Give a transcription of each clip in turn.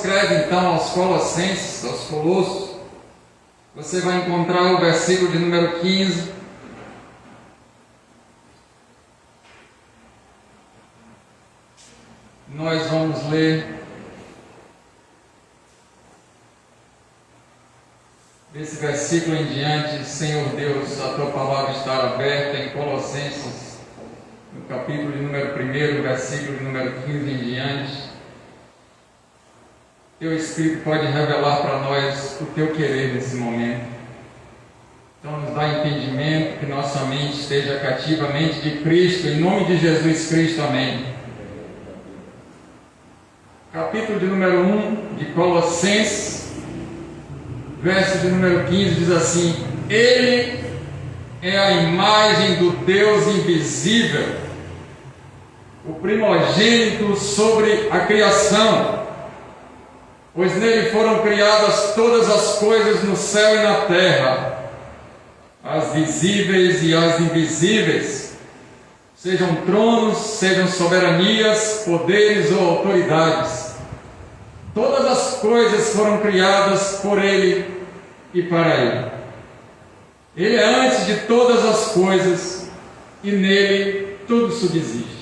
Escreve então aos Colossenses, aos Colossos, você vai encontrar o versículo de número 15. Nós vamos ler desse versículo em diante. Senhor Deus, a tua palavra está aberta em Colossenses, no capítulo de número 1, versículo de número 15 em diante. Teu Espírito pode revelar para nós o teu querer nesse momento. Então nos dá entendimento, que nossa mente esteja cativamente de Cristo, em nome de Jesus Cristo, amém. Capítulo de número 1 de Colossenses, verso de número 15, diz assim: Ele é a imagem do Deus invisível, o primogênito sobre a criação, pois nele foram criadas todas as coisas no céu e na terra, as visíveis e as invisíveis, sejam tronos, sejam soberanias, poderes ou autoridades. Todas as coisas foram criadas por Ele e para Ele. Ele é antes de todas as coisas e nele tudo subsiste.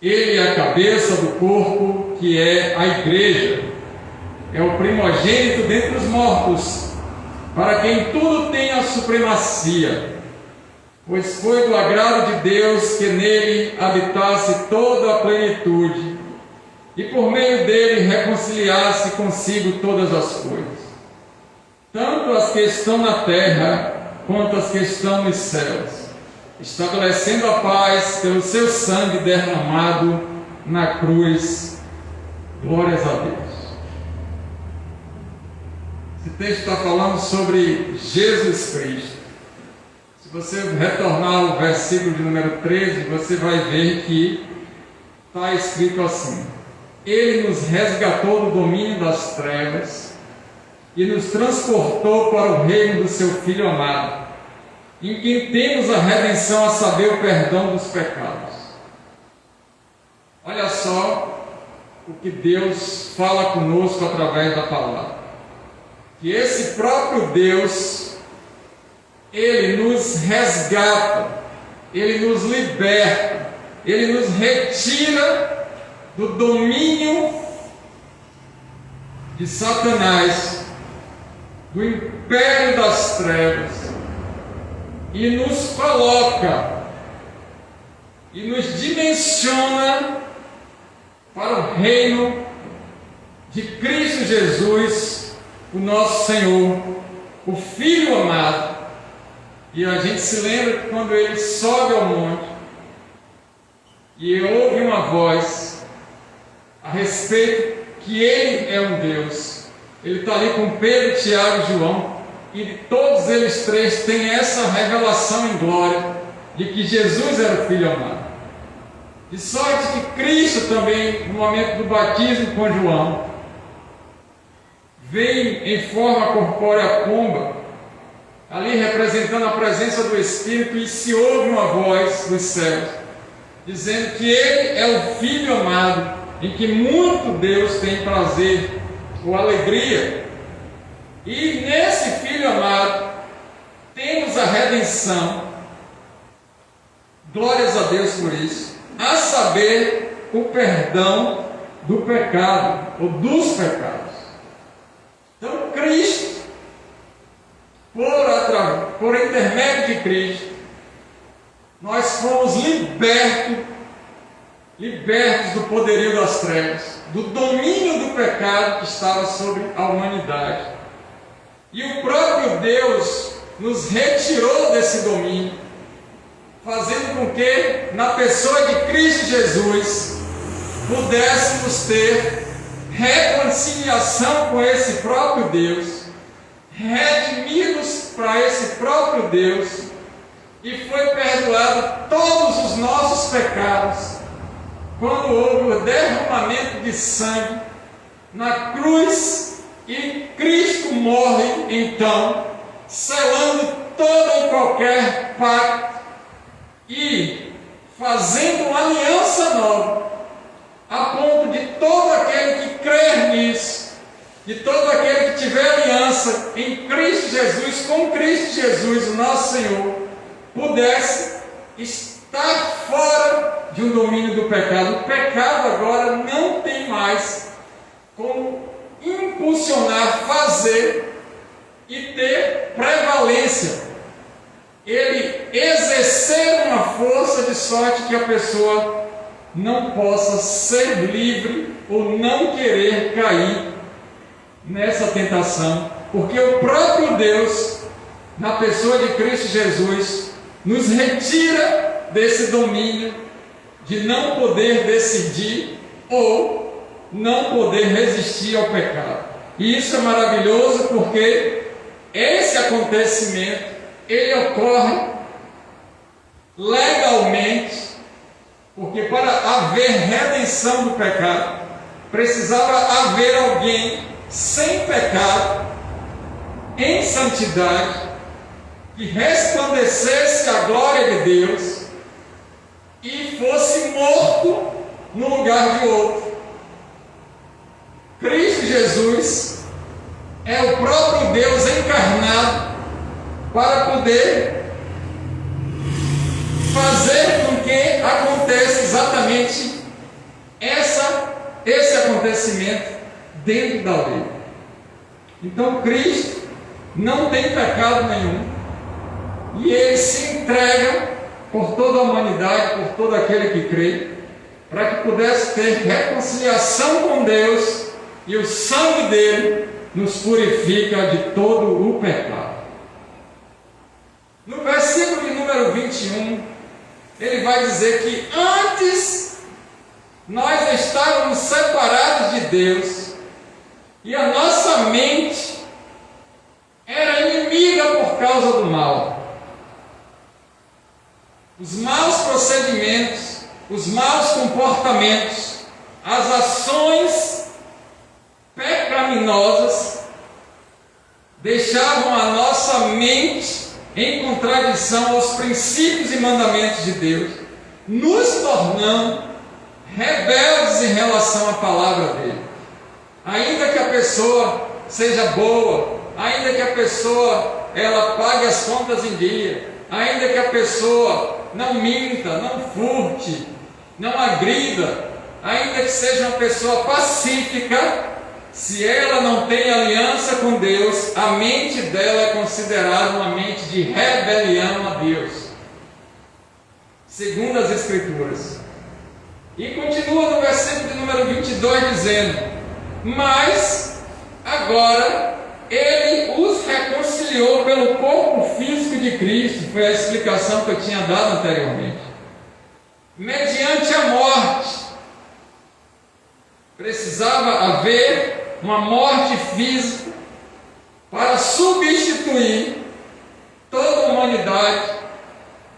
Ele é a cabeça do corpo, que é a igreja. É o primogênito dentre os mortos, para quem tudo tem a supremacia. Pois foi do agrado de Deus que nele habitasse toda a plenitude, e por meio dele reconciliasse consigo todas as coisas, tanto as que estão na terra, quanto as que estão nos céus, estabelecendo a paz pelo seu sangue derramado na cruz. Glórias a Deus. Esse texto está falando sobre Jesus Cristo. Se você retornar ao versículo de número 13, você vai ver que está escrito assim: Ele nos resgatou do domínio das trevas e nos transportou para o reino do seu Filho amado, em quem temos a redenção, a saber, o perdão dos pecados. Olha só o que Deus fala conosco através da palavra. Que esse próprio Deus, Ele nos resgata, Ele nos liberta, Ele nos retira do domínio de Satanás, do império das trevas, e nos coloca e nos dimensiona para o reino de Cristo Jesus, o nosso Senhor, o Filho amado. E a gente se lembra que quando ele sobe ao monte e ouve uma voz a respeito que ele é um Deus, ele está ali com Pedro, Tiago e João, e todos eles três têm essa revelação em glória de que Jesus era o Filho amado. De sorte que Cristo também, no momento do batismo com João, vem em forma corpórea pomba, ali representando a presença do Espírito, e se ouve uma voz dos céus, dizendo que ele é o Filho amado, em que muito Deus tem prazer ou alegria. E nesse Filho amado temos a redenção, glórias a Deus por isso, a saber, o perdão do pecado, ou dos pecados. Então Cristo, por intermédio de Cristo, nós fomos libertos do poderio das trevas, do domínio do pecado que estava sobre a humanidade. E o próprio Deus nos retirou desse domínio, fazendo com que, na pessoa de Cristo Jesus, pudéssemos ter reconciliação com esse próprio Deus, redimidos para esse próprio Deus, e foi perdoado todos os nossos pecados, quando houve o derramamento de sangue na cruz, e Cristo morre então, selando todo e qualquer pacto e fazendo uma aliança nova, a ponto de todo aquele que crer de todo aquele que tiver aliança em Cristo Jesus, com Cristo Jesus, o nosso Senhor, pudesse estar fora de um domínio do pecado. O pecado agora não tem mais como impulsionar, fazer e ter prevalência. Ele exercer uma força de sorte que a pessoa não possa ser livre ou não querer cair nessa tentação, porque o próprio Deus, na pessoa de Cristo Jesus, nos retira desse domínio de não poder decidir ou não poder resistir ao pecado. E isso é maravilhoso, porque esse acontecimento ele ocorre legalmente, porque para haver redenção do pecado precisava haver alguém sem pecado, em santidade, que resplandecesse a glória de Deus e fosse morto no lugar de outro. Cristo Jesus é o próprio Deus encarnado para poder fazer com que aconteça exatamente esse acontecimento dentro da lei. Então Cristo não tem pecado nenhum e ele se entrega por toda a humanidade, por todo aquele que crê, para que pudesse ter reconciliação com Deus, e o sangue dele nos purifica de todo o pecado. No versículo de número 21, ele vai dizer que antes nós estávamos separados de Deus e a nossa mente era inimiga por causa do mal. Os maus procedimentos, os maus comportamentos, as ações pecaminosas deixavam a nossa mente em contradição aos princípios e mandamentos de Deus, nos tornando rebeldes em relação à palavra dele. Ainda que a pessoa seja boa, ainda que a pessoa ela pague as contas em dia, ainda que a pessoa não minta, não furte, não agrida, ainda que seja uma pessoa pacífica, se ela não tem aliança com Deus, a mente dela é considerada uma mente de rebelião a Deus, segundo as Escrituras. E continua no versículo de número 22 dizendo: mas agora ele os reconciliou pelo corpo físico de Cristo. Foi a explicação que eu tinha dado anteriormente. Mediante a morte, precisava haver uma morte física para substituir toda a humanidade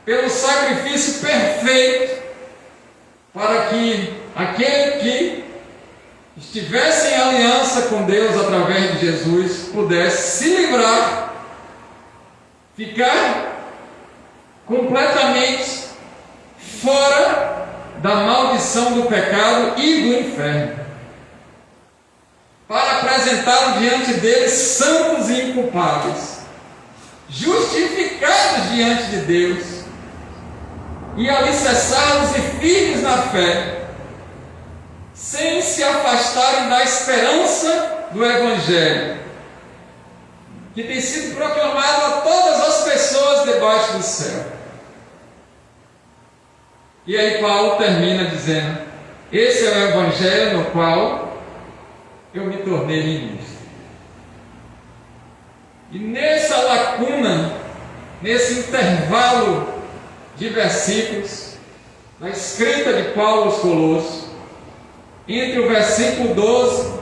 pelo sacrifício perfeito, para que aquele que estivesse em aliança com Deus através de Jesus pudesse se livrar, ficar completamente fora da maldição do pecado e do inferno, para apresentá-lo diante deles santos e inculpáveis, justificados diante de Deus e alicerçados e firmes na fé, sem se afastarem da esperança do Evangelho, que tem sido proclamado a todas as pessoas debaixo do céu. E aí Paulo termina dizendo: esse é o Evangelho no qual eu me tornei ministro. E nessa lacuna, nesse intervalo de versículos da escrita de Paulo aos Colossos, entre o versículo 12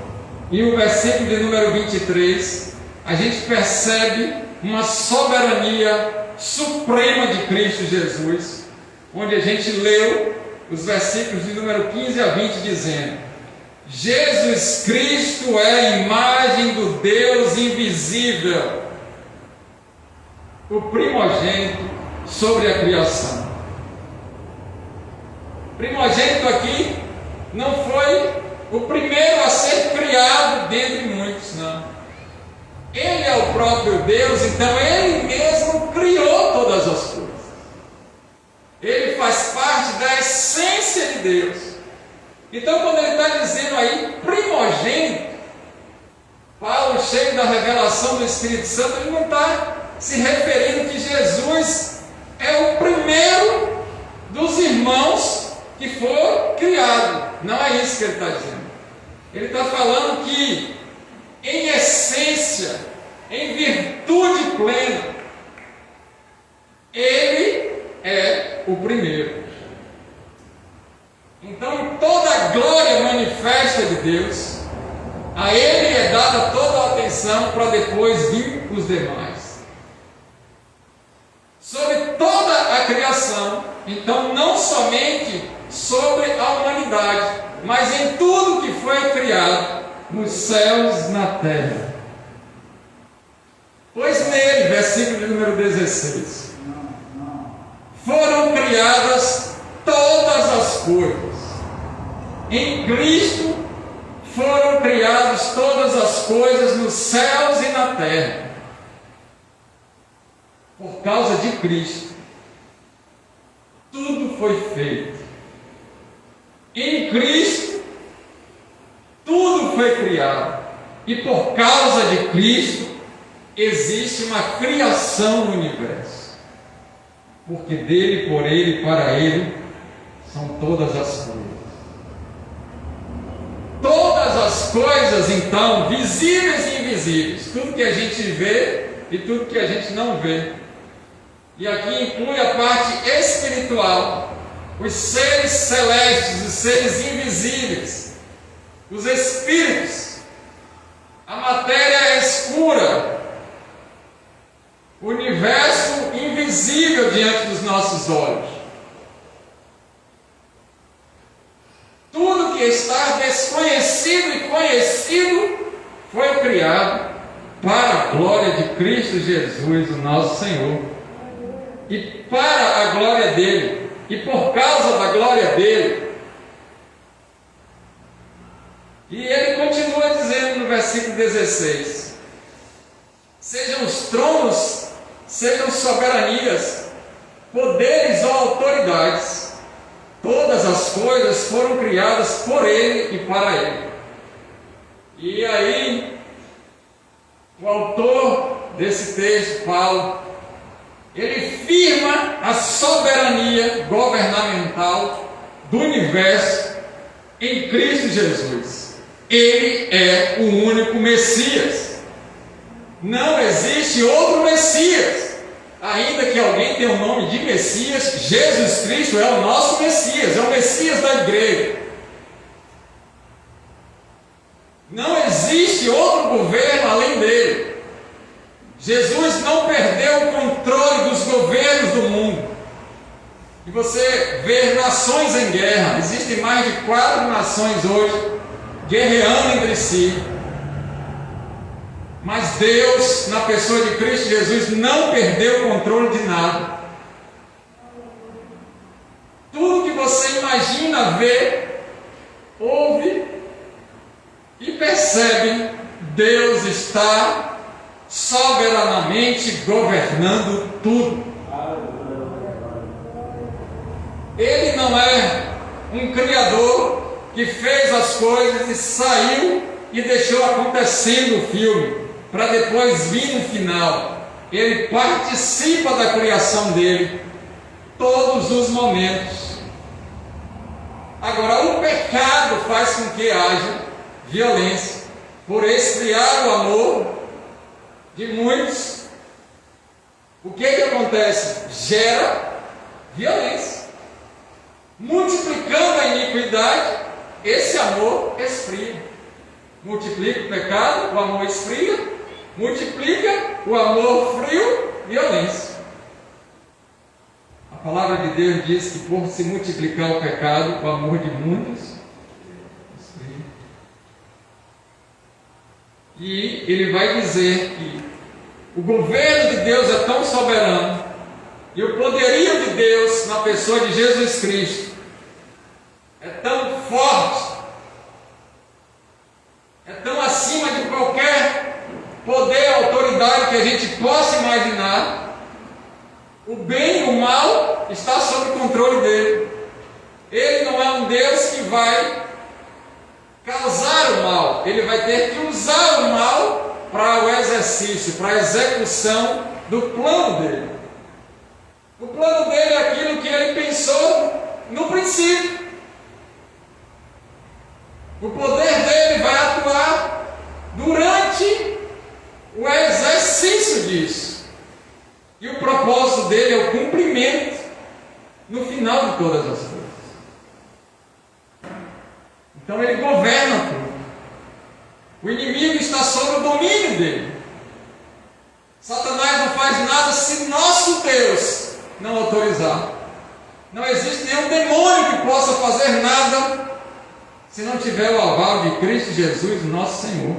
e o versículo de número 23, a gente percebe uma soberania suprema de Cristo Jesus, onde a gente leu os versículos de número 15 a 20 dizendo: Jesus Cristo é a imagem do Deus invisível, o primogênito sobre a criação. Primogênito aqui não foi o primeiro a ser criado dentre muitos, é o próprio Deus, então Ele mesmo criou todas as coisas. Ele faz parte da essência de Deus. Então, quando ele está dizendo aí primogênito, Paulo, cheio da revelação do Espírito Santo, ele não está se referindo que Jesus é o primeiro dos irmãos que for criado. Não é isso que ele está dizendo. Ele está falando que, em essência, em virtude plena, ele é o primeiro. Então, em toda a glória manifesta de Deus, a Ele é dada toda a atenção para depois vir os demais. Sobre toda a criação, então não somente sobre a humanidade, mas em tudo que foi criado, nos céus e na terra. Pois nele, versículo de número 16, foram criadas todas as coisas. Em Cristo foram criadas todas as coisas nos céus e na terra. Por causa de Cristo, tudo foi feito. Em Cristo, tudo foi criado. E por causa de Cristo, existe uma criação no universo. Porque dele, por ele e para ele são todas as coisas. Todas as coisas, então, visíveis e invisíveis, tudo que a gente vê e tudo que a gente não vê. E aqui inclui a parte espiritual, os seres celestes, os seres invisíveis, os espíritos, a matéria escura, o universo invisível diante dos nossos olhos. Tudo que está desconhecido e conhecido foi criado para a glória de Cristo Jesus, o nosso Senhor, e para a glória dele, e por causa da glória dele. E ele continua dizendo no versículo 16: sejam os tronos, sejam soberanias, poderes ou autoridades, todas as coisas foram criadas por ele e para ele. E aí, o autor desse texto, Paulo, ele firma a soberania governamental do universo em Cristo Jesus. Ele é o único Messias. Não existe outro Messias. Ainda que alguém tenha o nome de Messias, Jesus Cristo é o nosso Messias, é o Messias da igreja. Não existe outro governo além dele. Jesus não perdeu o controle dos governos do mundo. E você vê nações em guerra. Existem mais de 4 nações hoje guerreando entre si. Mas Deus, na pessoa de Cristo Jesus, não perdeu o controle de nada. Tudo que você imagina, vê, ouve e percebe, Deus está soberanamente governando tudo. Ele não é um criador que fez as coisas e saiu e deixou acontecendo o filme, para depois vir no final. Ele participa da criação dele, todos os momentos. Agora, o pecado faz com que haja violência, por esfriar o amor de muitos. O que acontece? Gera violência. Multiplicando a iniquidade, esse amor esfria. Multiplica o pecado, o amor esfria. Multiplica o amor frio, violência. A palavra de Deus diz que por se multiplicar o pecado, o amor de muitos esfria. E ele vai dizer que o governo de Deus é tão soberano, e o poderio de Deus na pessoa de Jesus Cristo é tão forte, é tão acima de qualquer poder, autoridade que a gente possa imaginar, o bem e o mal está sob o controle dele. Ele não é um Deus que vai causar o mal, ele vai ter que usar o mal para o exercício, para a execução do plano dele. O plano dele é aquilo que ele pensou no princípio. O poder dele vai atuar durante o exercício disso. E o propósito dele é o cumprimento no final de todas as coisas. Então ele governa tudo. O inimigo está sob o domínio dele. Satanás não faz nada se nosso Deus não autorizar. Não existe nenhum demônio que possa fazer nada se não tiver o aval de Cristo Jesus, nosso Senhor.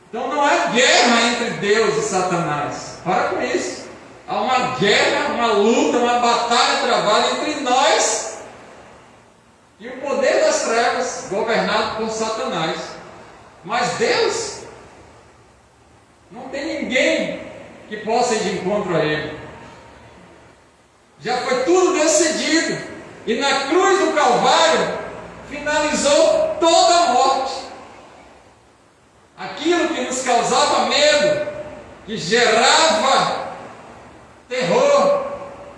Então não há guerra entre Deus e Satanás. Para com isso. Há uma guerra, uma luta, uma batalha travada entre nós e o poder das trevas, governado por Satanás. Mas Deus, não tem ninguém que possa ir de encontro a Ele. Já foi tudo decidido. E na cruz do Calvário, finalizou toda a morte. Aquilo que nos causava medo, que gerava terror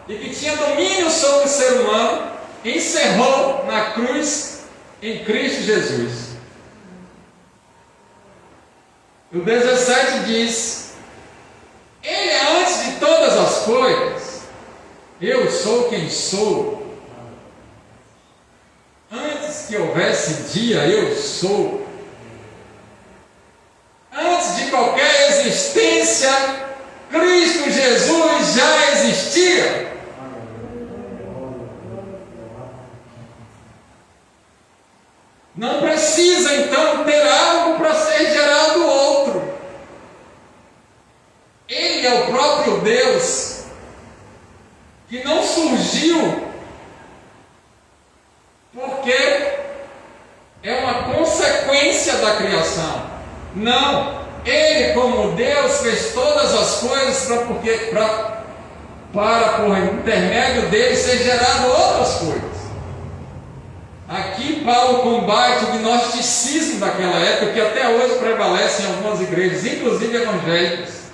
e que tinha domínio sobre o ser humano, encerrou na cruz em Cristo Jesus. O 17 diz: Ele é antes de todas as coisas, eu sou quem sou. Antes que houvesse dia, eu sou. Antes de qualquer existência, Cristo Jesus já existia. Não precisa então ter algo para ser gerado outro. Ele é o próprio Deus que não surgiu porque é uma consequência da criação. Não, Ele como Deus fez todas as coisas para por intermédio dele ser gerado outras coisas. Aqui Paulo combate o gnosticismo daquela época, que até hoje prevalece em algumas igrejas, inclusive evangélicas,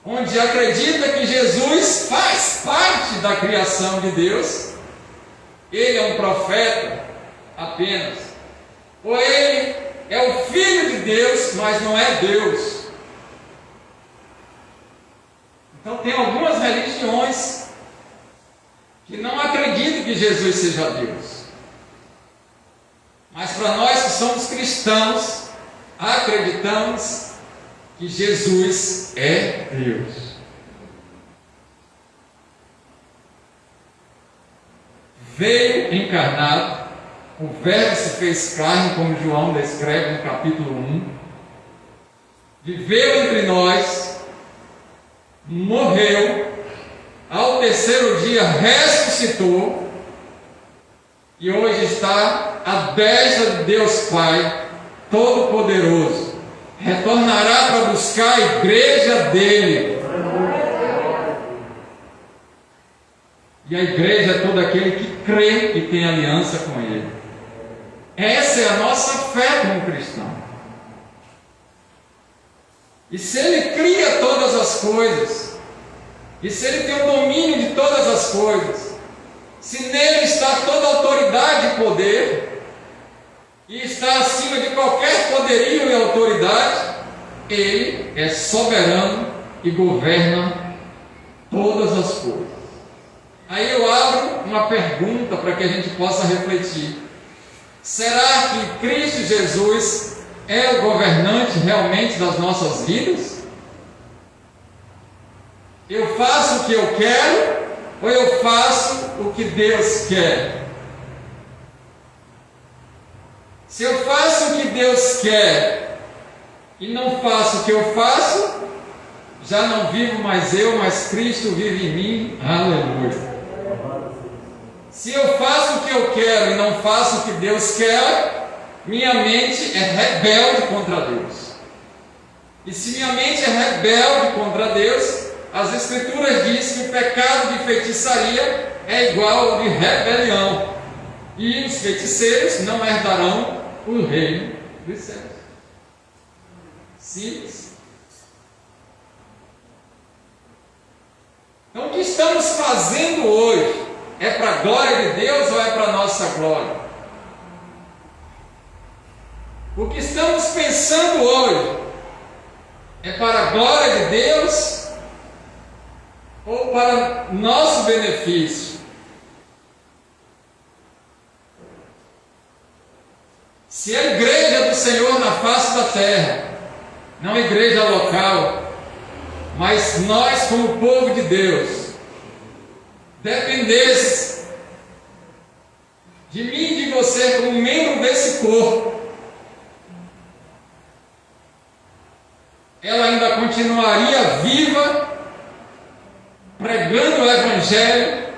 onde acredita que Jesus faz parte da criação de Deus. Ele é um profeta apenas, ou ele é o Filho de Deus, mas não é Deus. Então tem algumas religiões que não acreditam que Jesus seja Deus. Mas para nós que somos cristãos, acreditamos que Jesus é Deus. Veio encarnado, o Verbo se fez carne, como João descreve no capítulo 1, viveu entre nós, morreu, ao terceiro dia ressuscitou, e hoje está à destra de Deus Pai Todo-Poderoso. Retornará para buscar a igreja dele. E a igreja é todo aquele que crê e tem aliança com ele. Essa é a nossa fé como cristão. E se ele cria todas as coisas, e se ele tem o domínio de todas as coisas, se nele está toda a autoridade e poder, e está acima de qualquer poderio e autoridade, ele é soberano e governa todas as coisas. Aí eu abro uma pergunta para que a gente possa refletir. Será que Cristo Jesus é o governante realmente das nossas vidas? Eu faço o que eu quero ou eu faço o que Deus quer? Se eu faço o que Deus quer e não faço o que eu faço, já não vivo mais eu, mas Cristo vive em mim. Aleluia. Se eu faço o que eu quero e não faço o que Deus quer, minha mente é rebelde contra Deus. E se minha mente é rebelde contra Deus, as Escrituras dizem que o pecado de feitiçaria é igual ao de rebelião. E os feiticeiros não herdarão o reino dos céus. Simples. Então, o que estamos fazendo hoje é para a glória de Deus ou é para a nossa glória? O que estamos pensando hoje é para a glória de Deus ou para nosso benefício? Se a igreja do Senhor na face da terra, não a igreja local, mas nós como povo de Deus, dependesse de mim e de você como membro desse corpo, ela ainda continuaria viva, pregando o Evangelho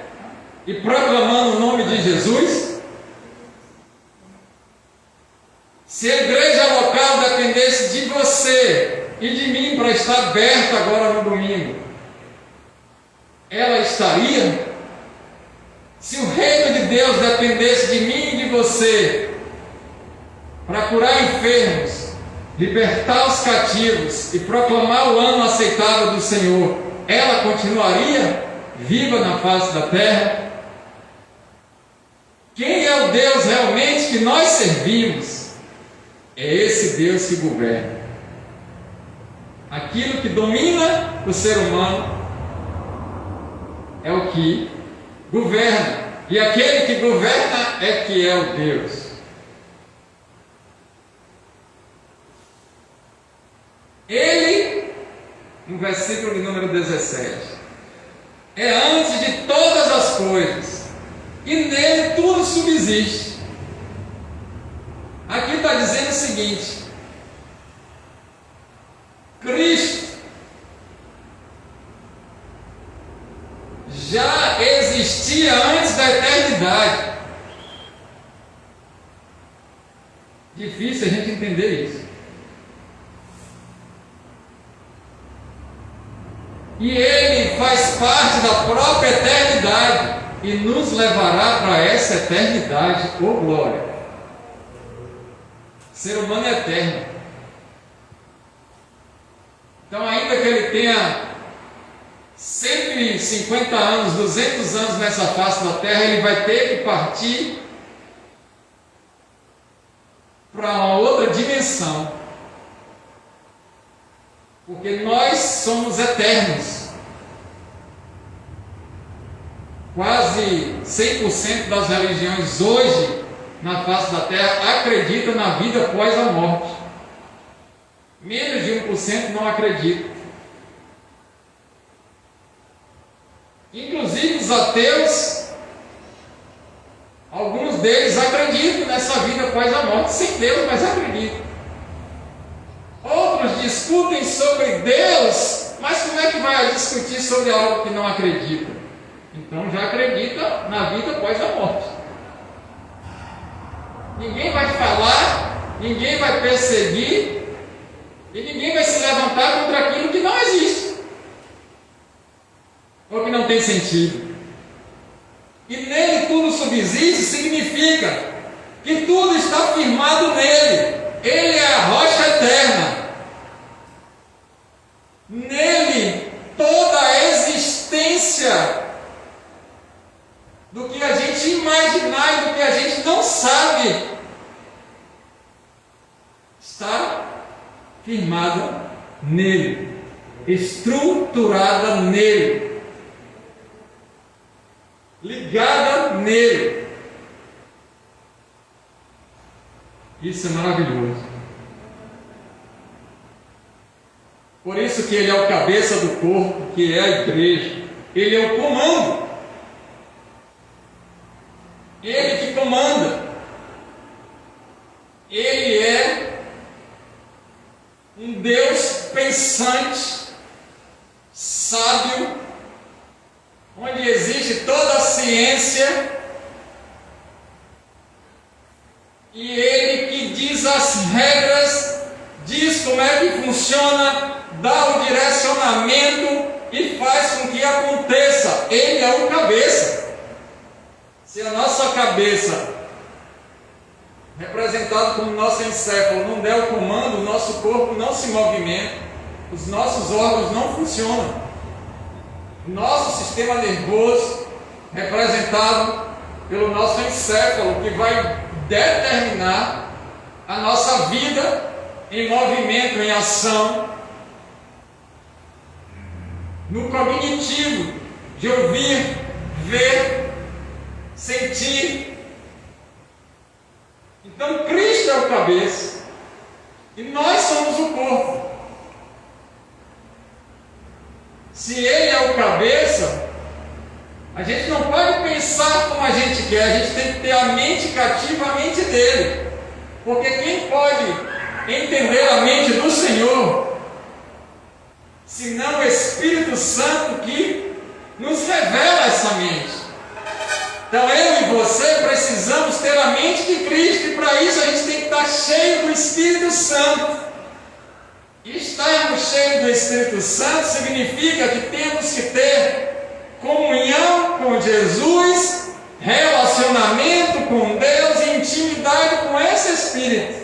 e proclamando o nome de Jesus? Se a igreja local dependesse de você e de mim para estar aberta agora no domingo, ela estaria? Se o reino de Deus dependesse de mim e de você para curar enfermos, libertar os cativos e proclamar o ano aceitável do Senhor, ela continuaria viva na face da terra? Quem é o Deus realmente que nós servimos? É esse Deus que governa. Aquilo que domina o ser humano é o que governa. E aquele que governa é que é o Deus. Ele, no versículo de número 17, é antes de todas as coisas, e nele tudo subsiste. Aqui está dizendo o seguinte: Cristo já existia antes da eternidade. Difícil a gente entender isso. E Ele faz parte da própria eternidade e nos levará para essa eternidade, ô glória. O ser humano é eterno. Então, ainda que ele tenha 150 anos, 200 anos nessa face da terra, ele vai ter que partir para uma outra dimensão. Porque nós somos eternos. Quase 100% das religiões hoje na face da terra acreditam na vida após a morte. Menos de 1% não acreditam. Inclusive os ateus, alguns deles acreditam nessa vida após a morte, sem Deus, mas acreditam. Outros discutem sobre Deus, mas como é que vai discutir sobre algo que não acredita? Então já acredita na vida após a morte. Ninguém vai falar, ninguém vai perseguir, e ninguém vai se levantar contra aquilo que não existe, ou que não tem sentido. E nele tudo subsiste, significa que tudo está firmado nele. Ele é a rocha eterna. Nele toda a existência do que a gente imaginar e do que a gente não sabe está firmada nele, estruturada nele, ligada nele. Isso é maravilhoso. Por isso que ele é o cabeça do corpo, que é a igreja. Ele é o comando. Ele que comanda. Ele é um Deus pensante, sábio, onde existe toda a ciência E Ele que diz as regras, diz como é que funciona, dá o direcionamento e faz com que aconteça. Ele é o cabeça. Se a nossa cabeça, representado como nosso encéfalo, não der o comando, o nosso corpo não se movimenta, os nossos órgãos não funcionam. Nosso sistema nervoso, representado pelo nosso encéfalo, que vai determinar a nossa vida em movimento, em ação, no cognitivo, de ouvir, ver, sentir. Então Cristo é o cabeça e nós somos o corpo. Se Ele é o cabeça, a gente não pode pensar como a gente quer, a gente tem que ter a mente cativa à mente dele. Porque quem pode entender a mente do Senhor, senão o Espírito Santo que nos revela essa mente? Então eu e você precisamos ter a mente de Cristo, e para isso a gente tem que estar cheio do Espírito Santo. E estarmos cheios do Espírito Santo significa que temos que ter comunhão com Jesus, relacionamento com Deus e intimidade com esse Espírito.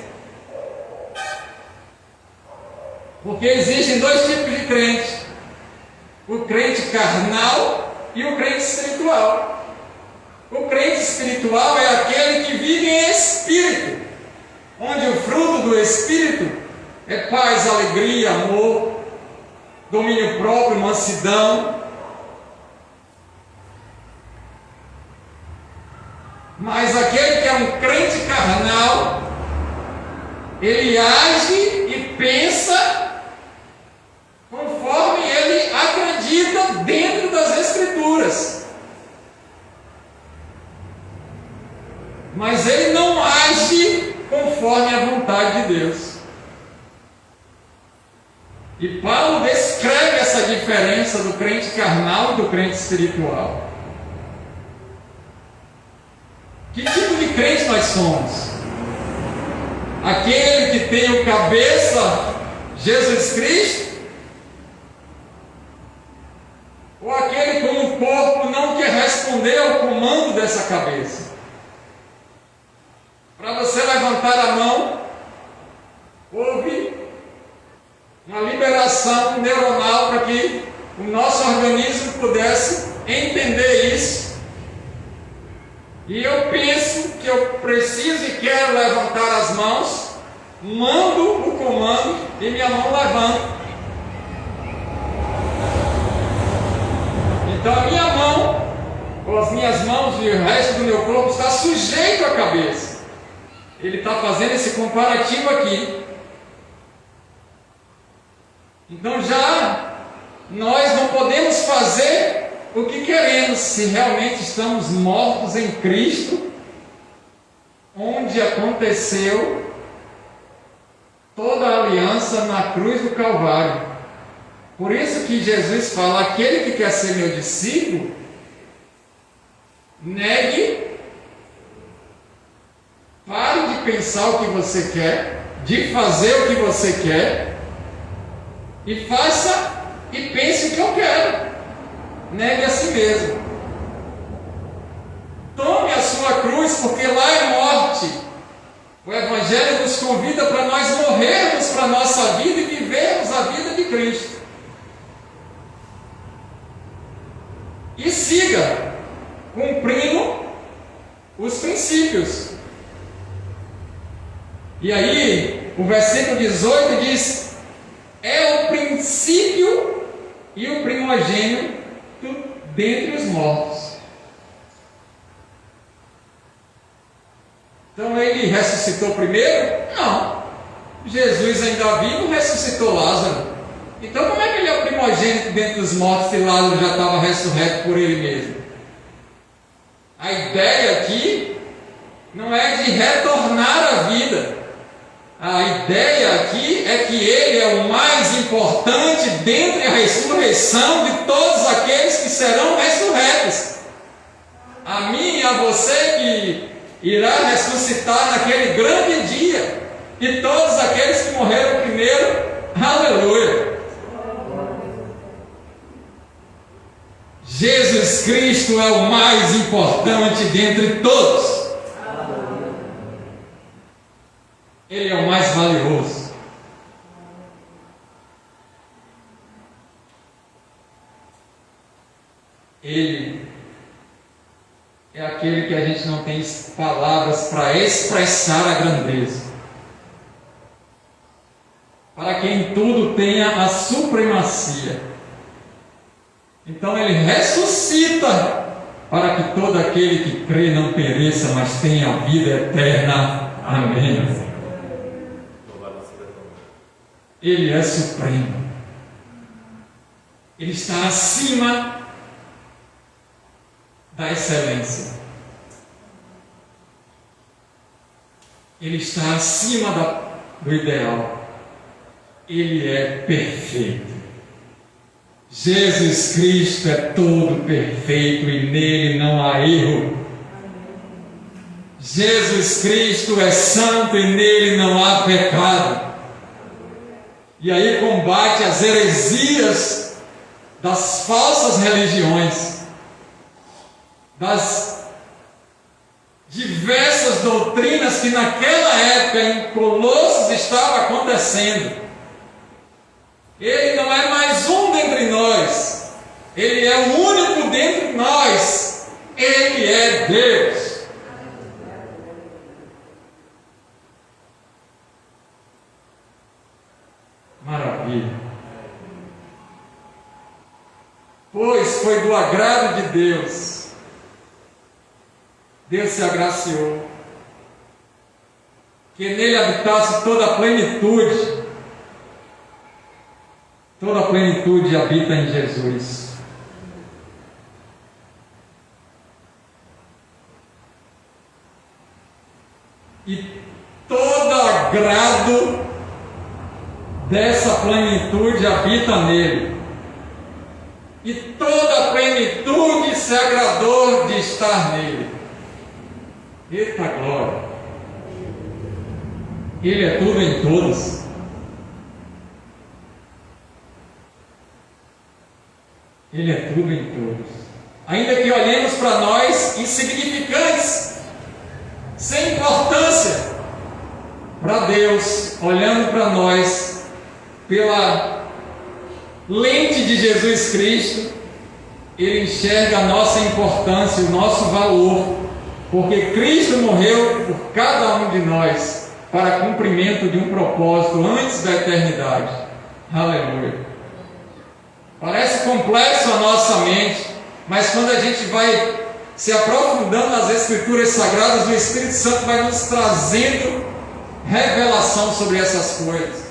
Porque existem dois tipos de crente: o crente carnal e o crente espiritual. O crente espiritual é aquele que vive em espírito, onde o fruto do Espírito é paz, alegria, amor, domínio próprio, mansidão. Mas aquele que é um crente carnal, ele age e pensa conforme ele acredita dentro das Escrituras. Mas ele não age conforme a vontade de Deus. E Paulo descreve essa diferença do crente carnal e do crente espiritual. Que tipo de crente nós somos? Aquele que tem o cabeça, Jesus Cristo? Ou aquele que como corpo não quer responder ao comando dessa cabeça? Para você levantar a mão, houve uma liberação neuronal para que o nosso organismo pudesse entender isso. E eu penso que eu preciso e quero levantar as mãos, mando o comando e minha mão levanta. Então a minha mão, ou as minhas mãos e o resto do meu corpo está sujeito à cabeça. Ele está fazendo esse comparativo aqui. Então já nós não podemos fazer o que queremos se realmente estamos mortos em Cristo, onde aconteceu toda a aliança na cruz do Calvário. Por isso que Jesus fala: aquele que quer ser meu discípulo, negue, pare de pensar o que você quer, de fazer o que você quer, e faça e pense o que eu quero. Negue a si mesmo. Tome a sua cruz, porque lá é morte. O Evangelho nos convida para nós morrermos para a nossa vida e vivermos a vida de Cristo. E siga cumprindo os princípios. E aí, o versículo 18 diz: é o princípio e o primogênito dentre os mortos. Então ele ressuscitou primeiro? Não. Jesus ainda vivo ressuscitou Lázaro. Então como é que ele é o primogênito dentre os mortos se Lázaro já estava ressurreto por ele mesmo? A ideia aqui não é de retornar à vida. A ideia aqui é que ele é o mais importante dentre a ressurreição de todos aqueles que serão ressurretos. A mim e a você que irá ressuscitar naquele grande dia, e todos aqueles que morreram primeiro, aleluia. Jesus Cristo é o mais importante dentre todos. Ele é o mais valioso. Ele é aquele que a gente não tem palavras para expressar a grandeza, para que em tudo tenha a supremacia. Então ele ressuscita para que todo aquele que crê não pereça, mas tenha a vida eterna. Amém. Ele é supremo. Ele está acima da excelência. Ele está acima do ideal. Ele é perfeito. Jesus Cristo é todo perfeito e nele não há erro. Jesus Cristo é santo e nele não há pecado. E aí combate as heresias das falsas religiões, das diversas doutrinas que naquela época em Colossos estava acontecendo. Ele não é mais um dentre nós, ele é o único dentre nós, ele é Deus. Maravilha. Pois foi do agrado de Deus, Deus se agraciou, que nele habitasse toda a plenitude. Toda a plenitude habita em Jesus. E todo agrado dessa plenitude habita nele. E toda a plenitude se agradou de estar nele. Eita glória! Ele é tudo em todos. Ele é tudo em todos. Ainda que olhemos para nós insignificantes, sem importância, para Deus, olhando para nós pela lente de Jesus Cristo, Ele enxerga a nossa importância, o nosso valor, porque Cristo morreu por cada um de nós para cumprimento de um propósito antes da eternidade. Aleluia! Parece complexo a nossa mente, mas quando a gente vai se aprofundando nas Escrituras Sagradas, o Espírito Santo vai nos trazendo revelação sobre essas coisas.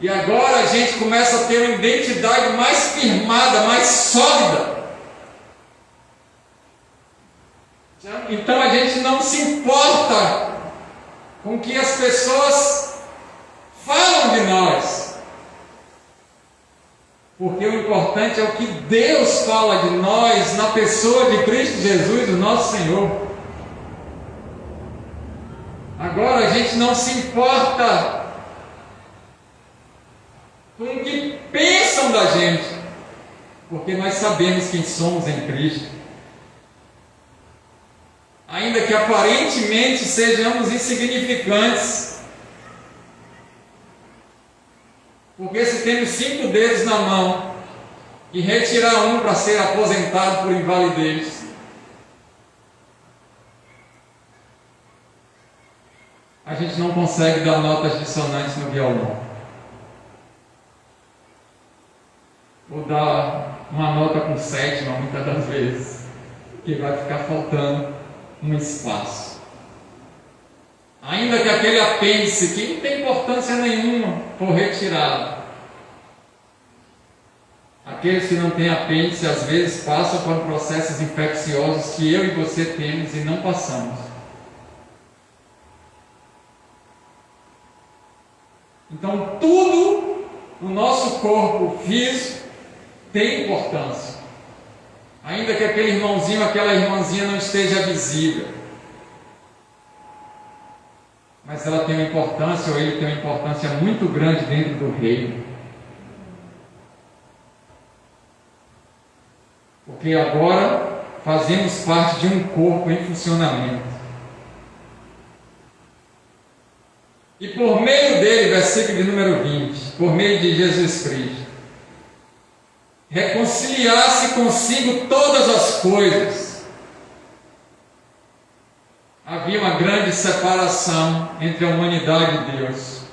E agora a gente começa a ter uma identidade mais firmada, mais sólida. Então a gente não se importa com o que as pessoas falam de nós, porque o importante é o que Deus fala de nós na pessoa de Cristo Jesus, o nosso Senhor. Agora a gente não se importa com o que pensam da gente, porque nós sabemos quem somos em Cristo. Ainda que aparentemente sejamos insignificantes, porque se temos 5 dedos na mão e retirar um para ser aposentado por invalidez, a gente não consegue dar notas dissonantes no violão, ou dar uma nota com sétima muitas das vezes, que vai ficar faltando um espaço. Ainda que aquele apêndice, que não tem importância nenhuma, for retirado. Aqueles que não têm apêndice, às vezes, passam por processos infecciosos que eu e você temos e não passamos. Então, tudo no nosso corpo físico tem importância. Ainda que aquele irmãozinho, aquela irmãzinha não esteja visível. mas ela tem uma importância, ou ele tem uma importância muito grande dentro do reino. Porque agora fazemos parte de um corpo em funcionamento. E por meio dele, versículo de número 20, por meio de Jesus Cristo, reconciliar-se consigo todas as coisas. Havia uma grande separação entre a humanidade e Deus,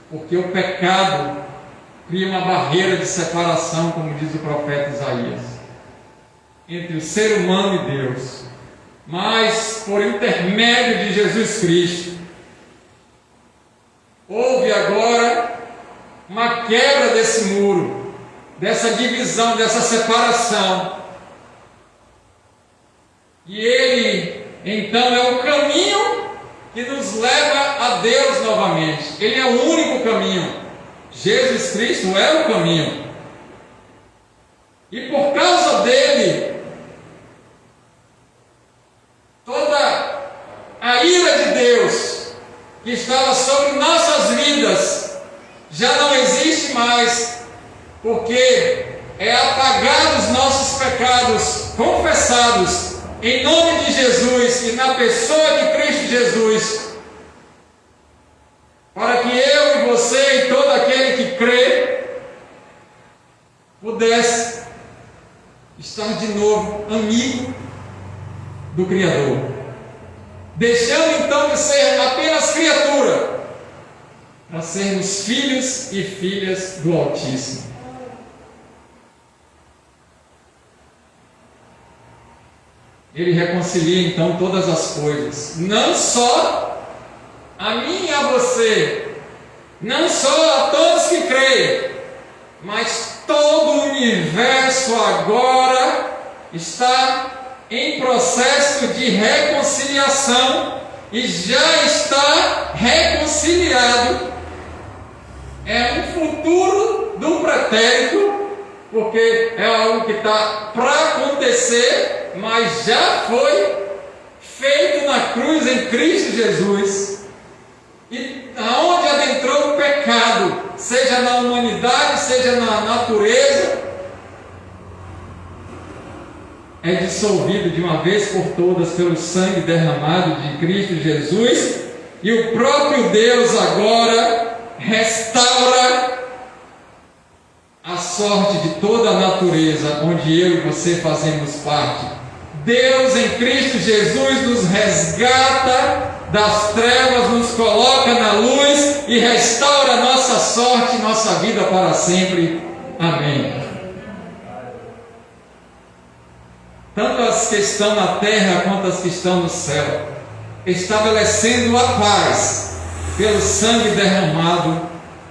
porque o pecado cria uma barreira de separação, como diz o profeta Isaías, entre o ser humano e Deus. Mas, por intermédio de Jesus Cristo, houve agora uma quebra desse muro, dessa divisão, dessa separação. E ele, então, é o caminho que nos leva a Deus novamente. Ele é o único caminho. Jesus Cristo é o caminho. E por causa dele, toda a ira de Deus que estava sobre nossas vidas já não existe mais, porque é apagar os nossos pecados confessados em nome de Jesus e na pessoa de Cristo Jesus, para que eu e você e todo aquele que crê pudesse estar de novo amigo do Criador, deixando então de ser apenas criatura, para sermos filhos e filhas do Altíssimo. Ele reconcilia então todas as coisas, não só a mim e a você, não só a todos que creem, mas todo o universo agora está em processo de reconciliação e já está reconciliado. É um futuro do pretérito, porque é algo que está para acontecer, mas já foi feito na cruz em Cristo Jesus. E aonde adentrou o pecado, seja na humanidade, seja na natureza, é dissolvido de uma vez por todas pelo sangue derramado de Cristo Jesus, e o próprio Deus agora restaura a sorte de toda a natureza, onde eu e você fazemos parte. Deus em Cristo Jesus nos resgata das trevas, nos coloca na luz e restaura nossa sorte, nossa vida para sempre. Amém. Tanto as que estão na terra quanto as que estão no céu, estabelecendo a paz pelo sangue derramado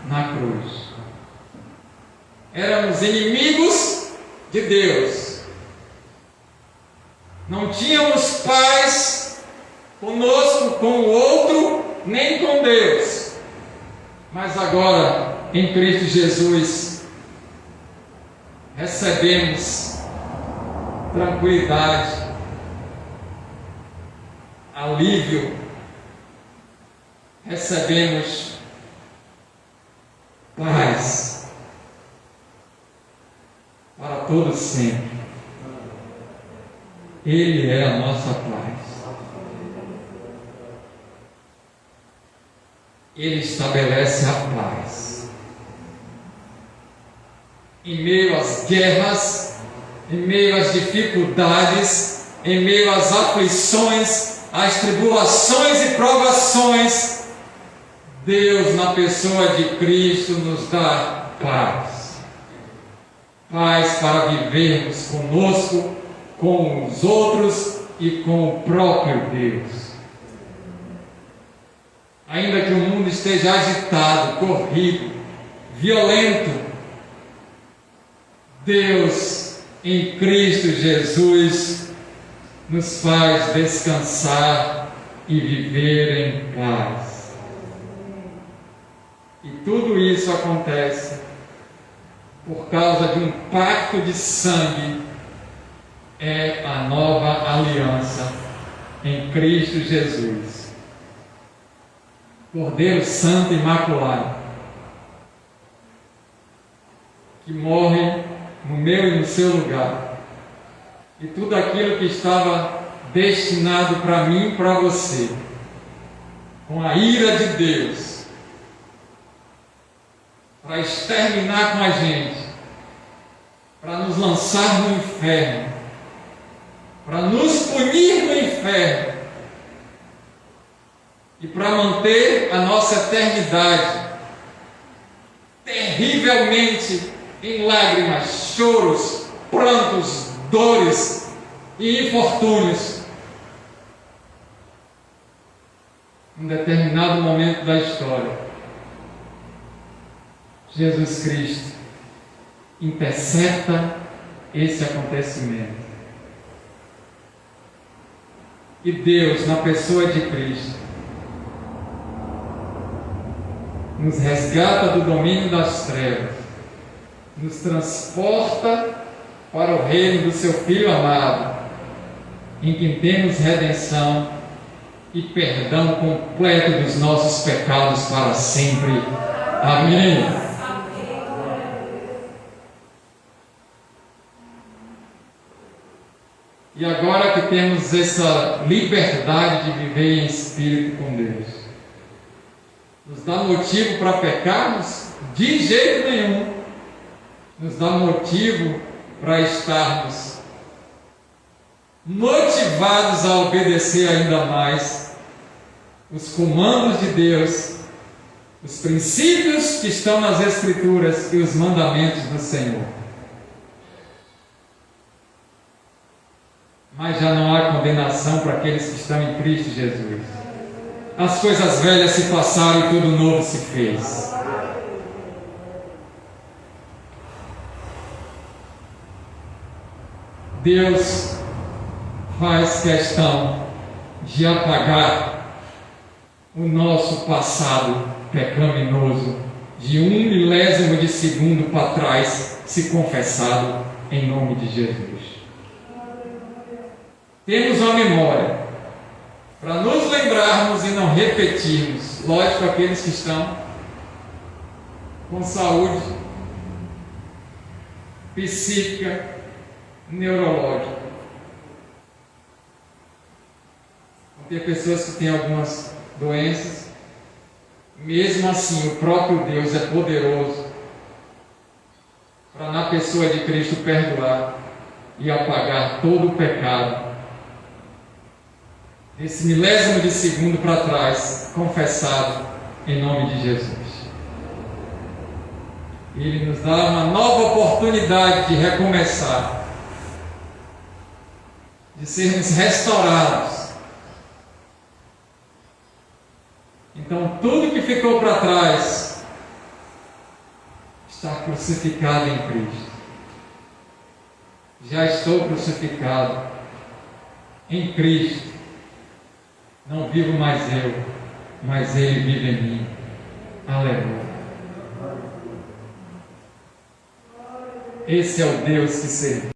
na cruz. Éramos inimigos de Deus, não tínhamos paz conosco, com o outro, nem com Deus, mas agora em Cristo Jesus recebemos tranquilidade, alívio, recebemos paz para todos sempre. Ele é a nossa paz. Ele estabelece a paz em meio às guerras, em meio às dificuldades, em meio às aflições, às tribulações e provações. Deus, na pessoa de Cristo, nos dá paz. Paz para vivermos conosco, com os outros e com o próprio Deus. Ainda que o mundo esteja agitado, corrido, violento, Deus em Cristo Jesus nos faz descansar e viver em paz. E tudo isso acontece por causa de um pacto de sangue. É a nova aliança em Cristo Jesus. Cordeiro Santo Imaculado, que morre no meu e no seu lugar. E tudo aquilo que estava destinado para mim e para você, com a ira de Deus, para exterminar com a gente, para nos lançar no inferno, para nos punir no inferno e para manter a nossa eternidade terrivelmente em lágrimas, choros, prantos, dores e infortúnios. Em determinado momento da história, Jesus Cristo intercepta esse acontecimento. E Deus, na pessoa de Cristo, nos resgata do domínio das trevas, nos transporta para o reino do seu Filho amado, em quem temos redenção e perdão completo dos nossos pecados para sempre. Amém. E agora que temos essa liberdade de viver em espírito com Deus, nos dá motivo para pecarmos? De jeito nenhum. Nos dá motivo para estarmos motivados a obedecer ainda mais os comandos de Deus, os princípios que estão nas Escrituras e os mandamentos do Senhor. Mas já não há condenação para aqueles que estão em Cristo Jesus. As coisas velhas se passaram e tudo novo se fez. Deus faz questão de apagar o nosso passado pecaminoso de 1/1000 de segundo para trás, se confessado em nome de Jesus. Temos a memória para nos lembrarmos e não repetirmos. Lógico, aqueles que estão com saúde psíquica, neurológica. Vão ter pessoas que têm algumas doenças. Mesmo assim, o próprio Deus é poderoso para, na pessoa de Cristo, perdoar e apagar todo o pecado desse 1/1000 de segundo para trás, confessado em nome de Jesus. Ele nos dá uma nova oportunidade de recomeçar, de sermos restaurados. Então, tudo que ficou para trás está crucificado em Cristo. Já estou crucificado em Cristo. Não vivo mais eu, mas Ele vive em mim. Aleluia. Esse é o Deus que servimos.